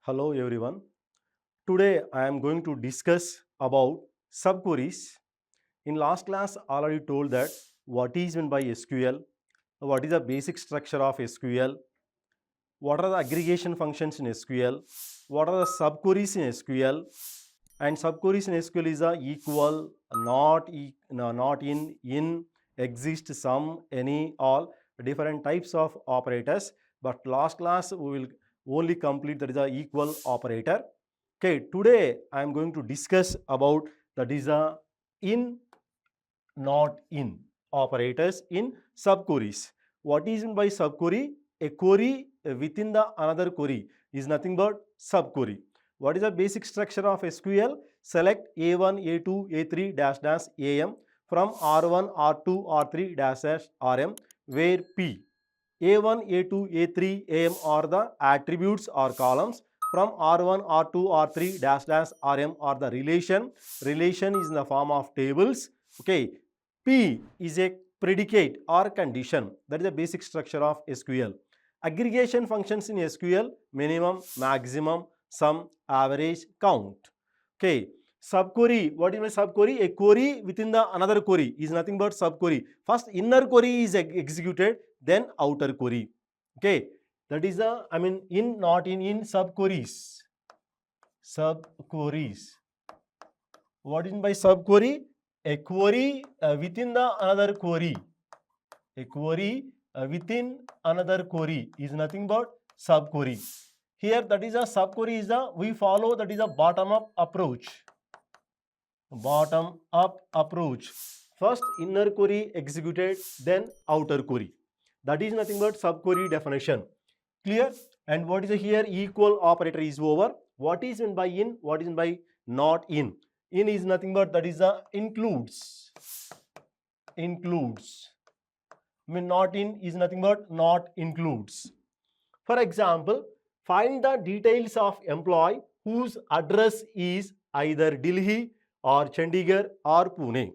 Hello everyone. Today I am going to discuss about subqueries. In last class already told that what is meant by SQL, what is the basic structure of SQL, what are the aggregation functions in SQL, what are the subqueries in SQL, and subqueries in SQL is a equal, not in, exist, some, any, all different types of operators. But last class we will only complete that is a equal operator. Okay, today I am going to discuss about that is a in, not in operators in subqueries. What is meant by subquery? A query within the another query is nothing but subquery. What is the basic structure of SQL? Select A1, A2, A3 dash dash AM from R1, R2, R3 dash dash RM, where P, A1, A2, A3, AM are the attributes or columns. From R1, R2, R3 dash dash RM are the relation. Relation is in the form of tables. Okay. P is a predicate or condition. That is the basic structure of SQL. Aggregation functions in SQL: minimum, maximum, sum, average, count. Okay. Subquery. What is my subquery? A query within the another query is nothing but subquery. First inner query is executed, then outer query. Okay. That is the, in, not in subqueries. Subqueries. What is by subquery? A query within the another query. A query within another query is nothing but subquery. Here that is a subquery is a, we follow that is a bottom up approach. Bottom up approach. First inner query executed, then outer query. That is nothing but subquery definition. Clear? And what is here? Equal operator is over. What is meant by in? What is meant by not in? In is nothing but that is the includes. Includes. Not in is nothing but not includes. For example, find the details of employee whose address is either Delhi or Chandigarh or Pune.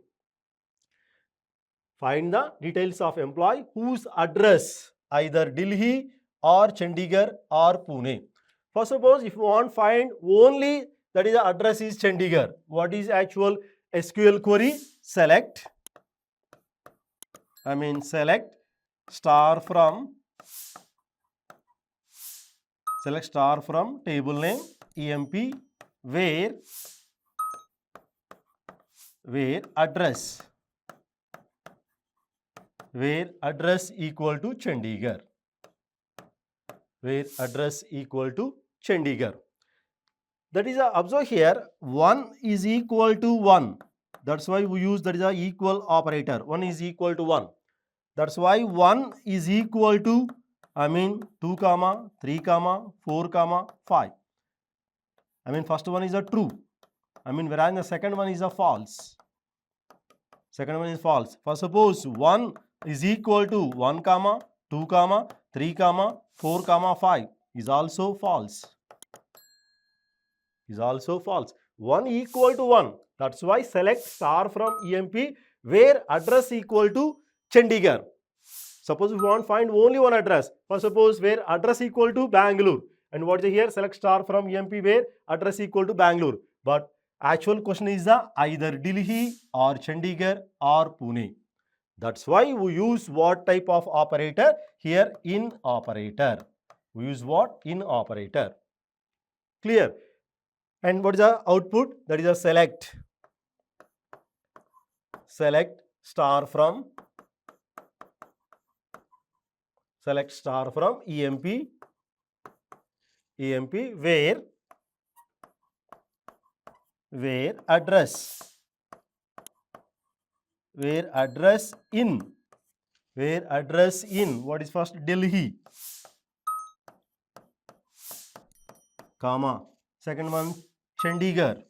Find the details of employee whose address either Delhi or Chandigarh or Pune. For suppose if you want to find only that is the address is Chandigarh, what is actual SQL query? Select star from table name EMP where address equal to Chandigarh. Where address equal to Chandigarh. That is observe here 1 is equal to 1. That's why we use that is a equal operator. 1 is equal to 1. That's why 1 is equal to 2 comma 3 comma 4 comma 5. First one is a true. Whereas the second one is a false. Second one is false. For suppose 1 is equal to 1 comma 2 comma 3 comma 4 comma 5 is also false. Is also false. 1 equal to 1. That's why select star from EMP where address equal to Chandigarh. Suppose we want to find only one address. For suppose where address equal to Bangalore. And what is here? Select star from EMP where address equal to Bangalore. But actual question is the either Delhi or Chandigarh or Pune. That's why we use what type of operator? Here in operator. We use what? In operator. Clear? And what is the output? That is a select. Select star from EMP where address in what is first? Delhi, comma second one Chandigarh,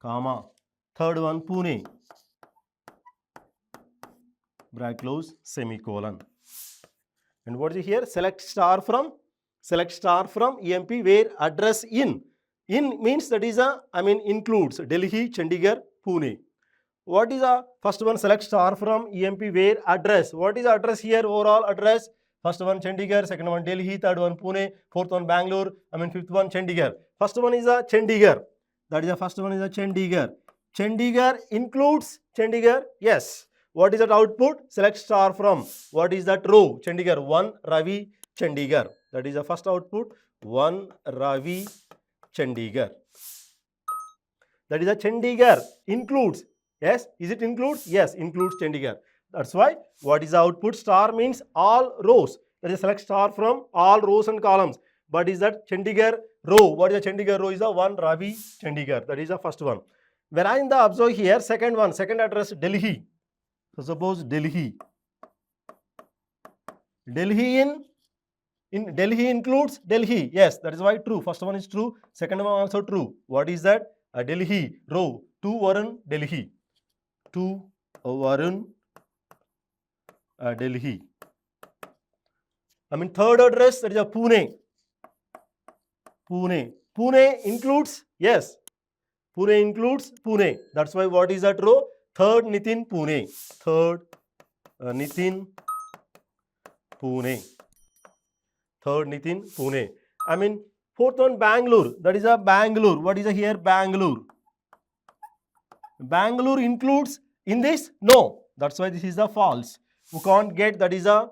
comma third one Pune, bracket close, semicolon. And what is here? Select star from EMP where address in means that is a includes Delhi, Chandigarh, Pune. What is the first one? Select star from EMP where address. What is address here? Overall address First one Chandigarh, second one Delhi, third one Pune, fourth one Bangalore, fifth one Chandigarh. First one is a Chandigarh. That is the first one is a Chandigarh. Chandigarh includes Chandigarh. Yes. What is that output? Select star from. What is that row? Chandigarh 1 Ravi Chandigarh. That is the first output. 1 Ravi Chandigarh. That is a Chandigarh includes. Yes. Is it includes? Yes. Includes Chandigarh. That's why what is the output? Star means all rows. That is select star from all rows and columns. But is that Chandigarh row? What is the Chandigarh row? Is the 1 Ravi Chandigarh. That is the first one. When I in the observe here, second one, second address Delhi. So suppose Delhi. Delhi in Delhi includes Delhi. Yes, that is why true. First one is true. Second one also true. What is that? Delhi row. 2 Varun Delhi. 2 Varun Delhi. Third address, that is a Pune. Pune. Pune includes, yes. Pune includes Pune. That's why what is that row? Third Nitin Pune. Third Nitin Pune. Third Nitin Pune. Fourth one Bangalore. That is a Bangalore. What is a here? Bangalore. Bangalore includes in this? No. That's why this is the false. We can't get, that is a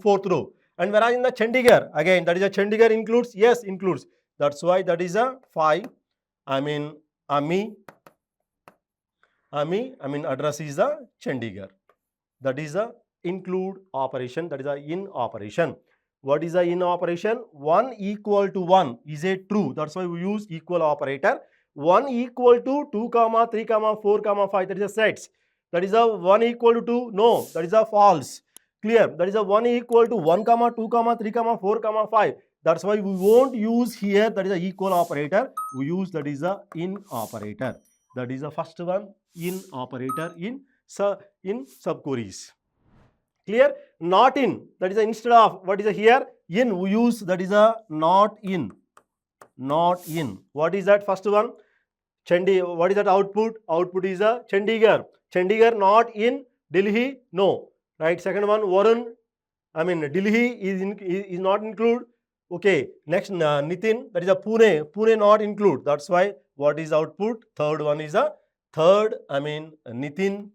fourth row. And whereas in the Chandigarh, again that is a Chandigarh includes? Yes, includes. That's why that is a 5. Address is the Chandigarh. That is a include operation. That is a in operation. What is the in operation? 1 equal to 1 is a true. That's why we use equal operator. 1 equal to 2, 3, 4, 5. That is a sets. That is a 1 equal to 2. No, that is a false. Clear? That is a 1 equal to 1, 2, 3, 4, 5. That's why we won't use here that is a equal operator. We use that is a in operator. That is the first one, in operator in subqueries. Clear? Not in, that is a instead of, what is a here? In, we use that is a not in. Not in. What is that first one? What is that output? Output is a Chandigarh. Chandigarh not in Delhi? No. Right. Second one, Varun. Delhi is not include. Okay. Next, Nitin. That is a Pune. Pune not include. That's why what is output? Third one is a third. Nitin.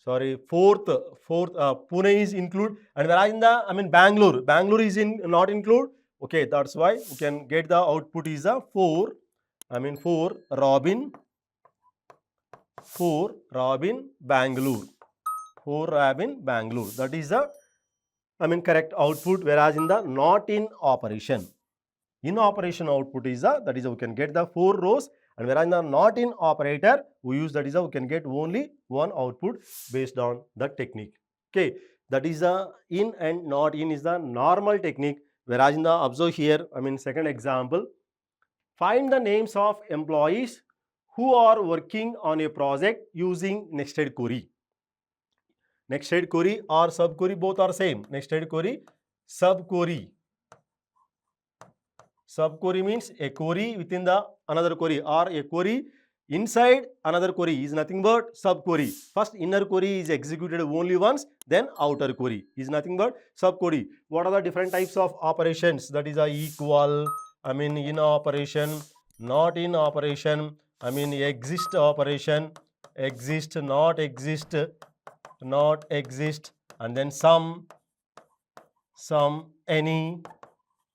Sorry. Fourth. Pune is include. And whereas in the Bangalore. Bangalore is in not include. Okay. That's why we can get the output is a 4. 4 Robin. 4 Robin Bangalore. 4 Robin Bangalore. That is the correct output, whereas in the not in operation. In operation output is the, that is we can get the 4 rows, and whereas in the not in operator we use that is we can get only one output based on the technique. Okay, that is the in and not in is the normal technique, whereas in the observe here, second example, find the names of employees who are working on a project using nested query. Nested query or subquery, both are same. Nested query, subquery. Subquery means a query within the another query, or a query inside another query is nothing but subquery. First inner query is executed only once, then outer query is nothing but subquery. What are the different types of operations? That is a equal, in operation, not in operation, exist operation, exist, not exist, not exist, and then some, any,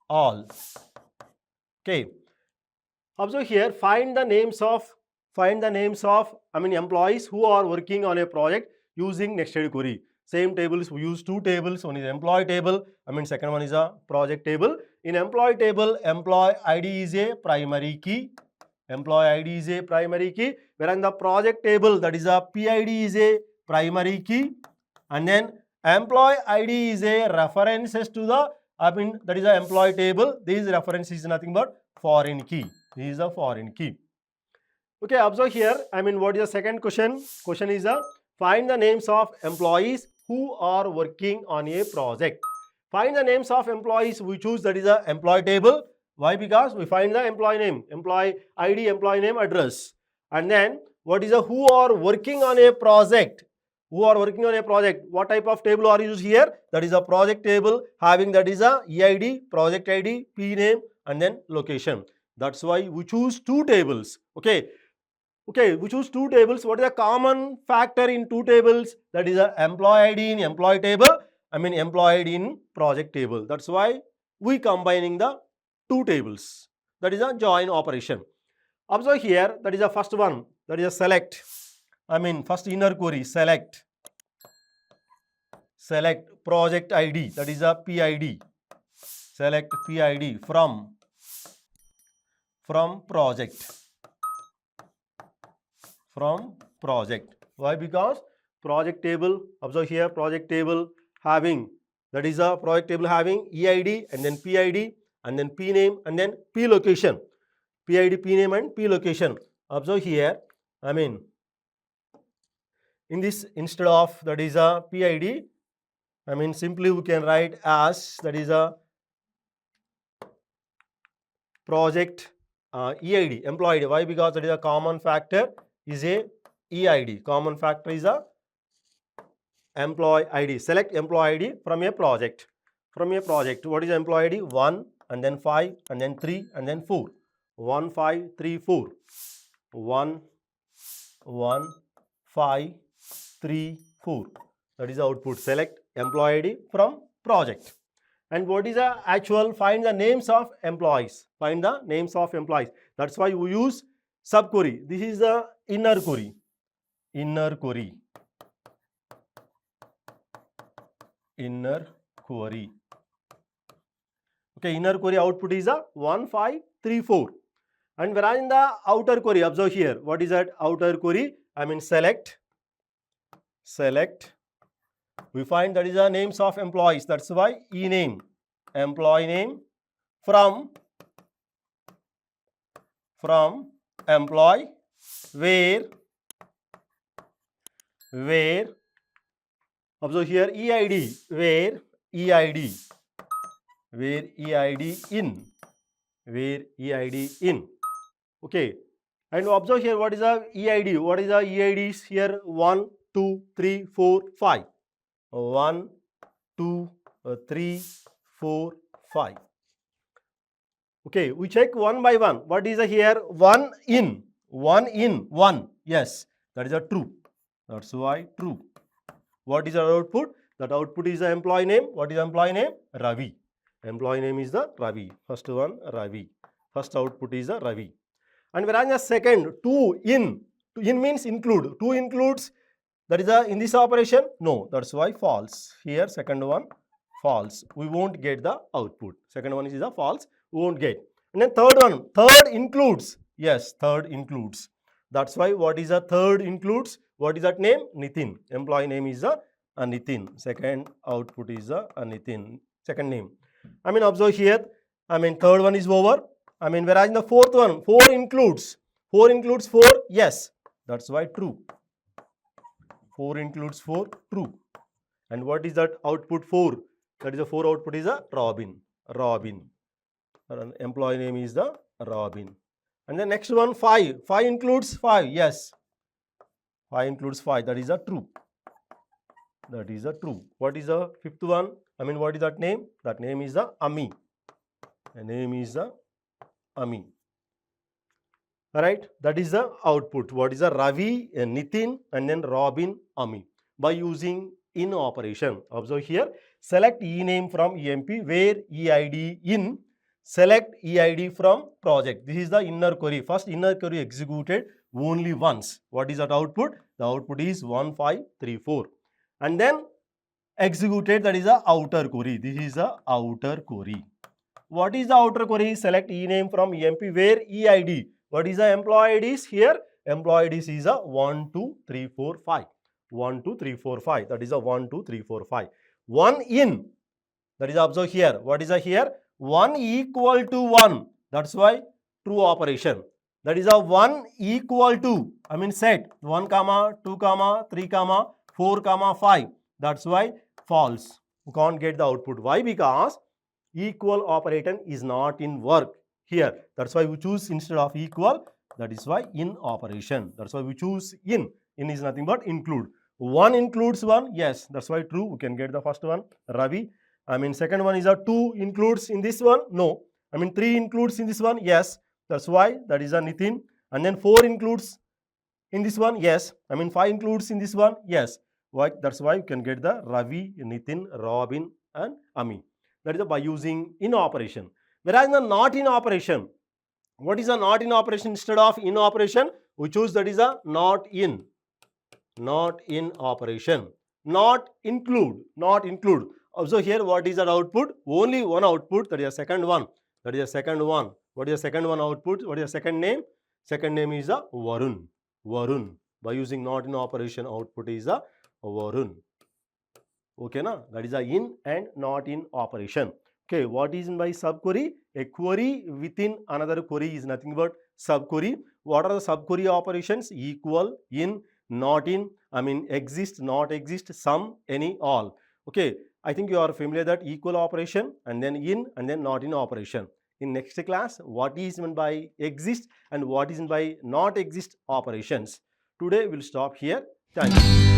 all. Okay. Observe here, find the names of employees who are working on a project using nested query. Same tables, we use 2 tables. One is employee table, second one is a project table. In employee table, employee ID is a primary key. Employee ID is a primary key. Whereas in the project table, that is a PID is a primary key, and then employee ID is a references to the that is the employee table. This reference is nothing but foreign key. This is a foreign key. Okay, observe here. What is the second question? Question is find the names of employees who are working on a project. Find the names of employees. We choose that is the employee table. Why? Because we find the employee name, employee ID, employee name, address, and then what is the who are working on a project. who are working on a project. What type of table are used here? That is a project table having that is a EID, project ID, P name and then location. That's why we choose two tables. Okay, we choose two tables. What is the common factor in two tables? That is a employee ID in employee table, employee ID in project table. That's why we combining the two tables. That is a join operation. Observe here, that is the first one, that is a select. First inner query, select project ID, that is a PID. Select PID from project. Why? Because project table, observe here, project table having, that is a project table having EID and then PID and then P name and then P location. PID, P name and P location. Observe here, in this, instead of that is a PID, simply we can write as that is a project EID, employee ID. Why? Because that is a common factor is a EID. Common factor is a employee ID. Select employee ID from a project. What is employee ID? 1 and then 5 and then 3 and then 4. 1, 5, 3, 4. 1, 1, 5, 3, 4. That is the output. Select employee ID from project. And what is the actual? Find the names of employees. That's why we use subquery. This is the inner query. Okay, inner query output is a 1, 5, 3, 4. And whereas in the outer query, observe here, what is that outer query? Select. We find that is the names of employees. That's why E name, employee name from employee, where observe here EID, where EID in. Okay, and observe here what is the EID. What is the EIDs here? 1, 2, 3, 4, 5. 1, 2, 3, 4, 5. Okay, we check one by one. What is the here? 1 in 1. Yes, that is a true. That's why true. What is our output? That output is the employee name. What is the employee name? Ravi. Employee name is the Ravi. First one, Ravi. First output is the Ravi. And whereas the second, 2 in. 2 in means include. 2 includes. That is in this operation? No. That's why false. Here, second one, false. We won't get the output. Second one is a false. We won't get. And then third one, third includes. Yes, third includes. That's why what is a third includes? What is that name? Nitin. Employee name is a Nitin. Second output is a Nitin. Second name. Observe here. Third one is over. Whereas in the fourth one, 4 includes. 4 includes 4. Yes. That's why true. 4 includes 4. True. And what is that output 4? That is the 4 output is a Robin. Employee name is the Robin. And the next one 5. 5 includes 5. Yes. 5 includes 5. That is a true. What is the fifth one? What is that name? That name is the Ami. The name is the Ami. Alright. That is the output. What is the Ravi, Nitin and then Robin, Ami. By using in operation. Observe here. Select E name from EMP where EID in. Select EID from project. This is the inner query. First inner query executed only once. What is that output? The output is 1, 5, 3, 4. And then executed, that is the outer query. This is the outer query. What is the outer query? Select E name from EMP where EID. What is the employee IDs here? Employee IDs is a 1, 2, 3, 4, 5. 1, 2, 3, 4, 5. That is a 1, 2, 3, 4, 5. 1 in. That is observe here. What is a here? 1 equal to 1. That's why true operation. That is a 1 equal to. Set 1 comma 2 comma 3 comma 4 comma 5. That's why false. You can't get the output. Why? Because equal operator is not in work here. That's why we choose instead of equal. That is why in operation. That's why we choose in. In is nothing but include. 1 includes 1, yes, that's why true, we can get the first one, Ravi. I mean second one is a 2 includes in this one, no. I mean 3 includes in this one, yes, that's why that is a Nitin. And then 4 includes in this one, yes. I mean 5 includes in this one, yes. Why? That's why you can get the Ravi, Nitin, Robin and Ami. That is by using in operation. Whereas the not in operation, what is a not in operation instead of in operation? We choose that is a not in operation. Not include, not include. Also here what is that output? Only one output, that is the second one. That is the second one. What is the second one output? What is the second name? Second name is a Varun. Varun. By using not in operation, output is a Varun. Okay, na? That is a in and not in operation. Okay, what is by subquery? A query within another query is nothing but subquery. What are the subquery operations? Equal, in, not in, I mean exist, not exist, sum, any, all. Okay, I think you are familiar that equal operation and then in and then not in operation. In next class, what is meant by exist and what is meant by not exist operations. Today we'll stop here. Thank you.